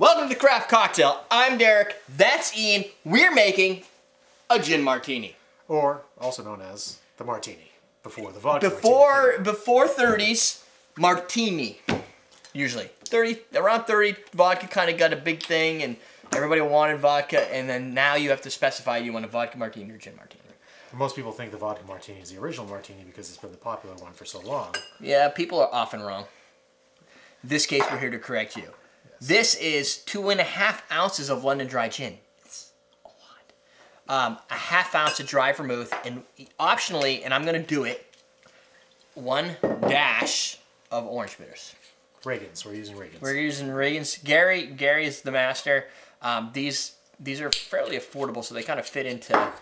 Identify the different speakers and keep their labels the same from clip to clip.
Speaker 1: Welcome to the Craft Cocktail. I'm Derek, that's Ian. We're making a gin martini.
Speaker 2: Or also known as the martini, before the vodka
Speaker 1: Before 30s, martini, usually. Around 30, vodka kind of got a big thing and everybody wanted vodka, and then now you have to specify you want a vodka martini or gin martini.
Speaker 2: Most people think the vodka martini is the original martini because it's been the popular one for so long.
Speaker 1: Yeah, people are often wrong. In this case, we're here to correct you. Yes. This is 2.5 ounces of London dry gin. It's a lot. A half ounce of dry vermouth, and optionally, and I'm going to do it, 1 dash of orange bitters.
Speaker 2: Regan's. We're using Regan's.
Speaker 1: We're using Regan's. Gary is the master. These are fairly affordable, so they kind of fit into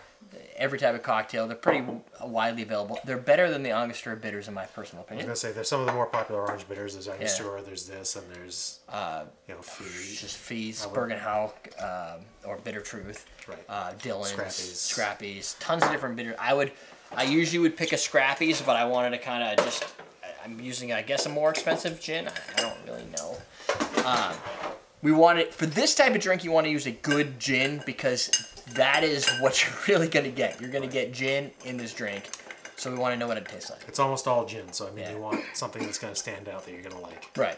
Speaker 1: every type of cocktail. They're pretty widely available. They're better than the Angostura bitters, in my personal opinion.
Speaker 2: I was going to say, there's some of the more popular orange bitters. There's Angostura, there's this, and there's,
Speaker 1: just Fees, Bergenhout, or Bitter Truth.
Speaker 2: Right.
Speaker 1: Dillon's,
Speaker 2: Scrappies,
Speaker 1: tons of different bitters. I usually would pick a Scrappies, but I wanted to kind of just, I'm using, I guess, a more expensive gin. I don't really know. For this type of drink, you want to use a good gin because that is what you're really going to get. You're going to get gin in this drink, so we want to know what it tastes like.
Speaker 2: It's almost all gin, so I mean, you want something that's going to stand out that you're going to like.
Speaker 1: Right.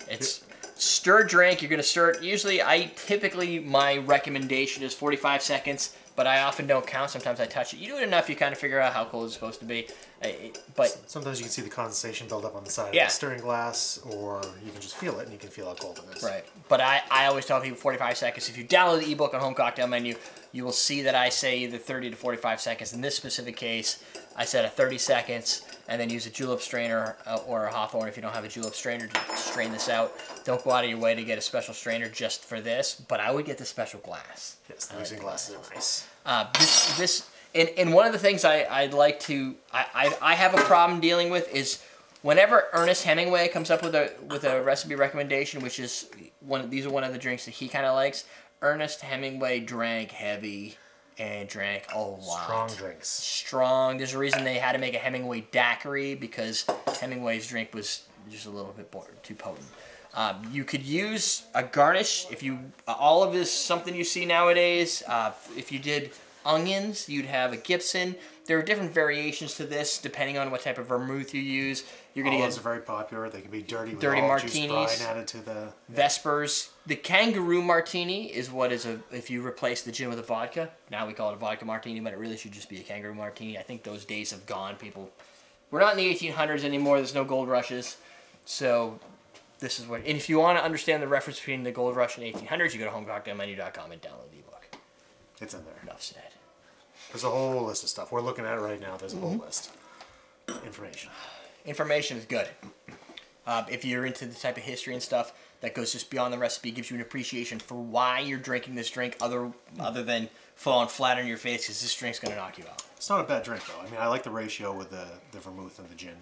Speaker 1: It's stir drink. You're going to stir it. Usually, my recommendation is 45 seconds, but I often don't count. Sometimes I touch it. You do it enough, you kind of figure out how cold it's supposed to be. But
Speaker 2: sometimes you can see the condensation build up on the side of the stirring glass, or you can just feel it, and you can feel how cold it is.
Speaker 1: Right. But I always tell people 45 seconds. If you download the ebook on Home Cocktail Menu, you will see that I say either 30 to 45 seconds. In this specific case, I said a 30 seconds, and then use a julep strainer or a Hawthorne if you don't have a julep strainer to strain this out. Don't go out of your way to get a special strainer just for this, but I would get the special glass.
Speaker 2: Yes, the mixing glasses are nice.
Speaker 1: And one of the things I have a problem dealing with is whenever Ernest Hemingway comes up with a recipe recommendation, which is these are one of the drinks that he kind of likes. Ernest Hemingway drank heavy and drank a lot.
Speaker 2: Strong drinks.
Speaker 1: Strong. There's a reason they had to make a Hemingway daiquiri because Hemingway's drink was just a little bit too potent. You could use a garnish if all of this something you see nowadays. If you did onions, you'd have a Gibson. There are different variations to this depending on what type of vermouth you use. You're going to get.
Speaker 2: Olives are very popular. They can be dirty
Speaker 1: martinis.
Speaker 2: Juice brine added to the
Speaker 1: Vespers. The kangaroo martini is what is if you replace the gin with a vodka. Now we call it a vodka martini, but it really should just be a kangaroo martini. I think those days have gone. We're not in the 1800s anymore. There's no gold rushes, so. This is what, and if you want to understand the reference between the gold rush and 1800s, you go to homecocktailmenu.com and download the ebook.
Speaker 2: It's in there.
Speaker 1: Enough said.
Speaker 2: There's a whole list of stuff. We're looking at it right now. There's a whole list. Information.
Speaker 1: Information is good. If you're into the type of history and stuff that goes just beyond the recipe, gives you an appreciation for why you're drinking this drink other than falling flat on your face because this drink's going to knock you out.
Speaker 2: It's not a bad drink, though. I mean, I like the ratio with the vermouth and the gin.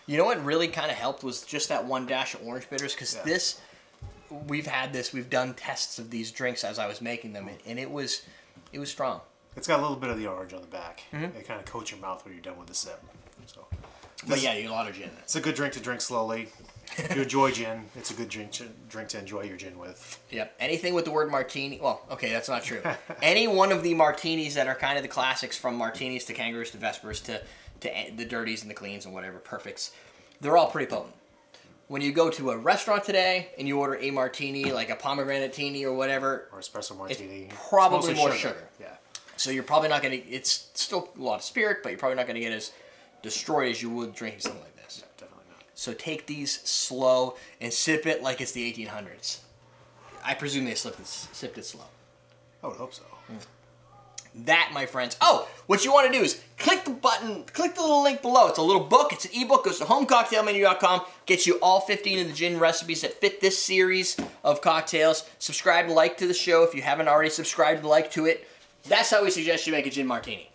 Speaker 1: You know what really kind of helped was just that 1 dash of orange bitters, because we've done tests of these drinks as I was making them, and it was strong.
Speaker 2: It's got a little bit of the orange on the back. It kind of coats your mouth when you're done with the sip. So,
Speaker 1: but yeah, you get a lot of gin.
Speaker 2: It's a good drink to drink slowly. If you enjoy gin, it's a good drink to enjoy your gin with.
Speaker 1: Yep. Anything with the word martini. Well, okay, that's not true. Any one of the martinis that are kind of the classics, from martinis to kangaroos to Vespers to the dirties and the cleans and whatever, perfects, they're all pretty potent. When you go to a restaurant today and you order a martini, like a pomegranatini or whatever,
Speaker 2: or espresso martini,
Speaker 1: it's probably more sugar.
Speaker 2: Yeah.
Speaker 1: So you're probably not going to, it's still a lot of spirit, but you're probably not going to get as destroyed as you would drinking something like this.
Speaker 2: Yeah, definitely not.
Speaker 1: So take these slow and sip it like it's the 1800s. I presume they sipped it slow.
Speaker 2: I would hope so.
Speaker 1: That, my friends. Oh, what you want to do is click the button, click the little link below. It's a little book. It's an ebook. Goes to homecocktailmenu.com. Gets you all 15 of the gin recipes that fit this series of cocktails. Subscribe and like to the show if you haven't already subscribed and liked to it. That's how we suggest you make a gin martini.